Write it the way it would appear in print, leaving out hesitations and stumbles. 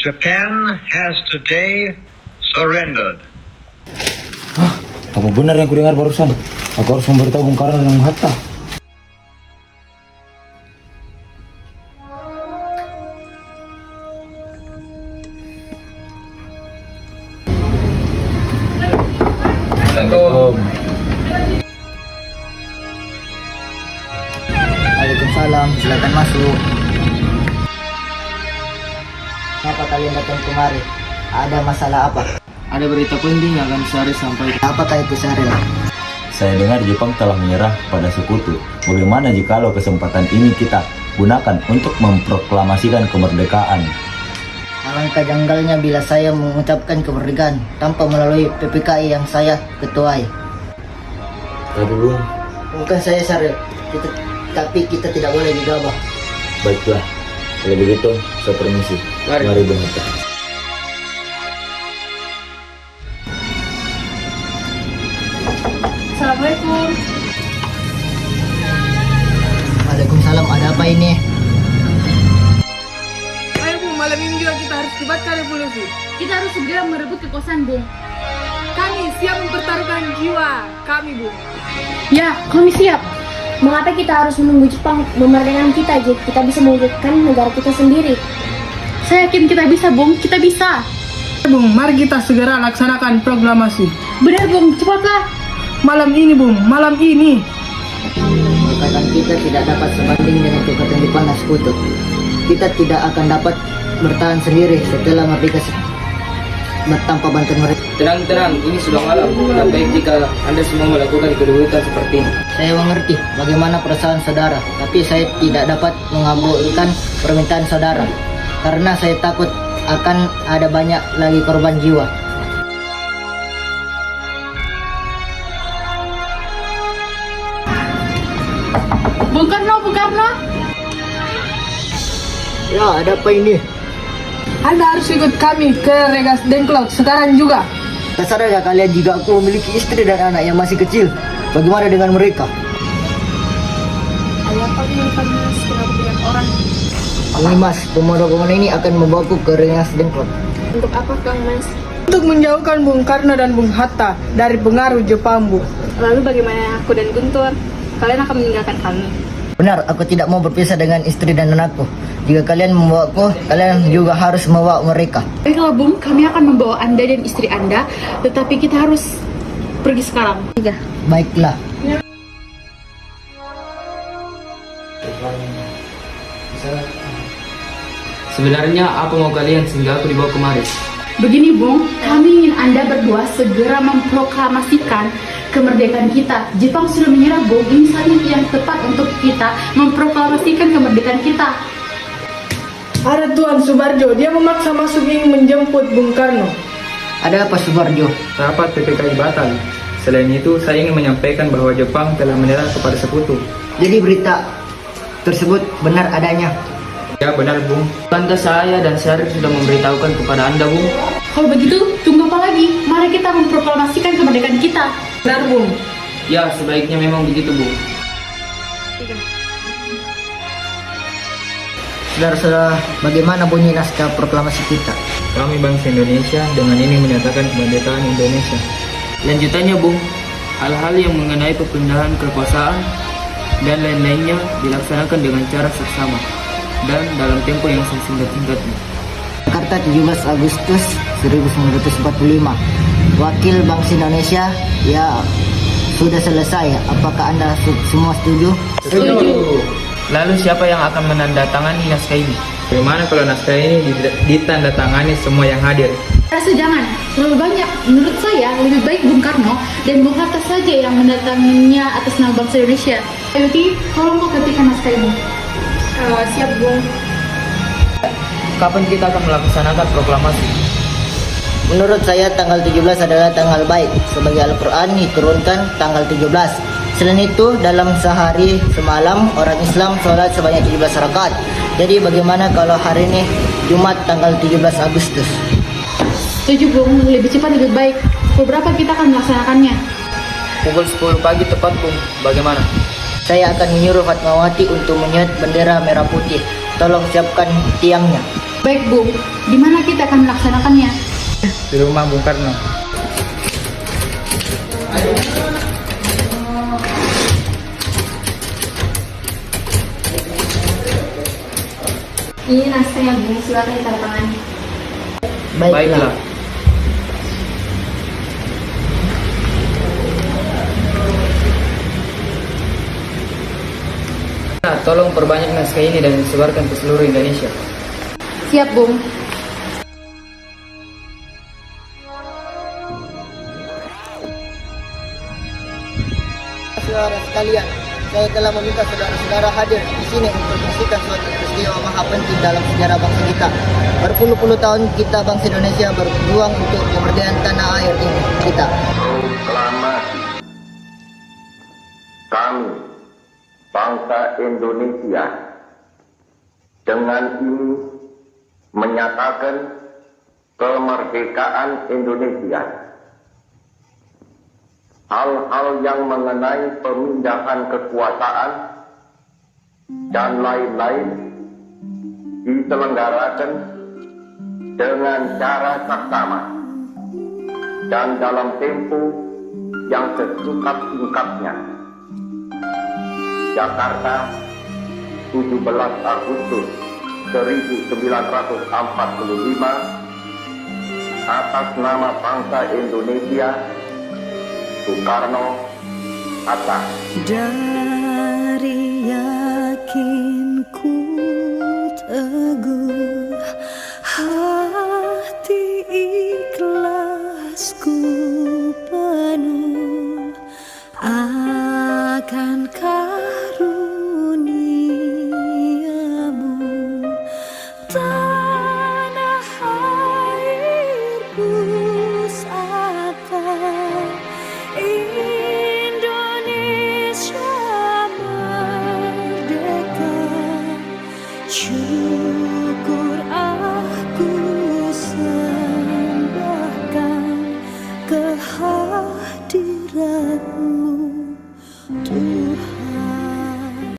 Japan has today surrendered. Hah? Apa benar yang kudengar barusan? Aku harus memberitahu Bung Karno dan Bung Hatta. Assalamualaikum. Waalaikumsalam, silakan masuk. Kenapa kalian datang kemari? Ada masalah apa? Ada berita penting yang akan Syaril sampaikan. Apakah itu, Syaril? Saya dengar Jepang telah menyerah pada sekutu. Bagaimana jikalau kesempatan ini kita gunakan untuk memproklamasikan kemerdekaan? Alangkah janggalnya bila saya mengucapkan kemerdekaan tanpa melalui PPKI yang saya ketuai. Tapi Bung, Bukan saya, Syaril. Tapi kita tidak boleh gegabah. baiklah. Kalau begitu, saya permisi. Mari Bung Hatta. Assalamualaikum. Waalaikumsalam, ada apa ini? Ayo Bung, malam ini juga kita harus kibatkan revolusi. Kita harus segera merebut kekuasaan Bung. Kami siap mempertaruhkan jiwa kami Bung. Ya, kami siap. Mengapa kita harus menunggu Jepang memerdekakan kita jika kita bisa mewujudkan negara kita sendiri? Saya yakin kita bisa Bung, kita bisa. Bung, mari kita segera laksanakan proklamasi. Benar Bung, cepatlah. Malam ini Bung, malam ini. Kekuatan kita tidak dapat sebanding dengan kekuatan Jepang dan sekutu. Kita tidak akan dapat bertahan sendiri setelah merdeka tanpa bantuan mereka. Tenang, ini sudah malam. Dan baik jika Anda semua melakukan kedudukan seperti ini. Saya mengerti bagaimana perasaan saudara, tapi saya tidak dapat mengabulkan permintaan saudara karena saya takut akan ada banyak lagi korban jiwa. Bung Karno. Ya, ada apa ini? Anda harus ikut kami ke Rengas Dengklok sekarang juga. Tak sadarkah kalian jika aku memiliki istri dan anak yang masih kecil? Bagaimana dengan mereka? Ayah kami lupa mas, kenapa banyak orang? Ini mas, pemotongan ini akan membawaku ke Rengas Dengklok. Untuk apa Kang Mas? Untuk menjauhkan Bung Karno dan Bung Hatta dari pengaruh Jepang Bung. Lalu bagaimana aku dan Guntur? Kalian akan meninggalkan kami? Benar, aku tidak mau berpisah dengan istri dan anakku. Jika kalian membawaku, kalian juga harus membawa mereka. Baiklah Bung, kami akan membawa Anda dan istri Anda, tetapi kita harus pergi sekarang. Baiklah. Sebenarnya apa mau kalian sehingga aku dibawa kemari? Begini Bung, kami ingin Anda berdua segera memproklamasikan kemerdekaan kita. Jepang sudah menyerah Bung, ini saatnya yang tepat untuk kita memproklamasikan kemerdekaan kita. Ada Tuan Subarjo, dia memaksa masuk ingin menjemput Bung Karno. Ada apa Subarjo? Rapat PPKI batal. Selain itu, saya ingin menyampaikan bahwa Jepang telah menyerah kepada sekutu. Jadi berita tersebut benar adanya. Ya benar, Bung. Pantas saya dan Syaril sudah memberitahukan kepada Anda, Bung. Kalau begitu, tunggu apa lagi? Mari kita memproklamasikan kemerdekaan kita. Benar Bung. Ya, sebaiknya memang begitu, Bung. Saudara-saudara, bagaimana bunyi naskah proklamasi kita? Kami bangsa Indonesia dengan ini menyatakan kemerdekaan Indonesia. Lanjutannya, Bung, hal-hal yang mengenai perpindahan kekuasaan dan lain-lainnya dilaksanakan dengan cara seksama dan dalam tempo yang sesingkat-singkatnya. Jakarta 17 Agustus 1945. Wakil bangsa Indonesia, ya sudah selesai. Apakah Anda semua setuju? Lalu siapa yang akan menandatangani naskah ini? Bagaimana kalau naskah ini ditandatangani semua yang hadir? Rasa jangan, terlalu banyak. Menurut saya, lebih baik Bung Karno dan Bung Hatta saja yang mendatanginya atas nama bangsa Indonesia. Yuti, tolong kau ketikkan naskah ini. Siap Bung. Kapan kita akan melaksanakan proklamasi? Menurut saya tanggal 17 adalah tanggal baik. Sebagai Al-Quran diturunkan tanggal 17. Selain itu, dalam sehari semalam orang Islam sholat sebanyak 17 rakaat. Jadi bagaimana kalau hari ini Jumat tanggal 17 Agustus? Setuju Bung, lebih cepat lebih baik. Pukul berapa kita akan melaksanakannya? Pukul 10 pagi tepat, Bung. Bagaimana? Saya akan menyuruh Fatmawati untuk menyet bendera merah putih. Tolong siapkan tiangnya. Baik Bung, di mana kita akan melaksanakannya? Di rumah Bung Karno. Ini naskahnya Bung, silakan ditandatangani. Baiklah. Nah, tolong perbanyak naskah ini dan disebarkan ke seluruh Indonesia. Siap Bung. Saudara sekalian, saya telah meminta saudara-saudara hadir di sini untuk menyaksikan suatu peristiwa maha penting dalam sejarah bangsa kita. Berpuluh-puluh tahun kita bangsa Indonesia berjuang untuk kemerdekaan tanah air ini kita. Proklamasi kami bangsa Indonesia dengan ini menyatakan kemerdekaan Indonesia. Hal-hal yang mengenai pemindahan kekuasaan dan lain-lain diselenggarakan dengan cara saksama dan dalam tempo yang sesingkat-singkatnya. Jakarta, 17 Agustus 1945, atas nama bangsa Indonesia, Soekarno, Hatta. Dari yakinku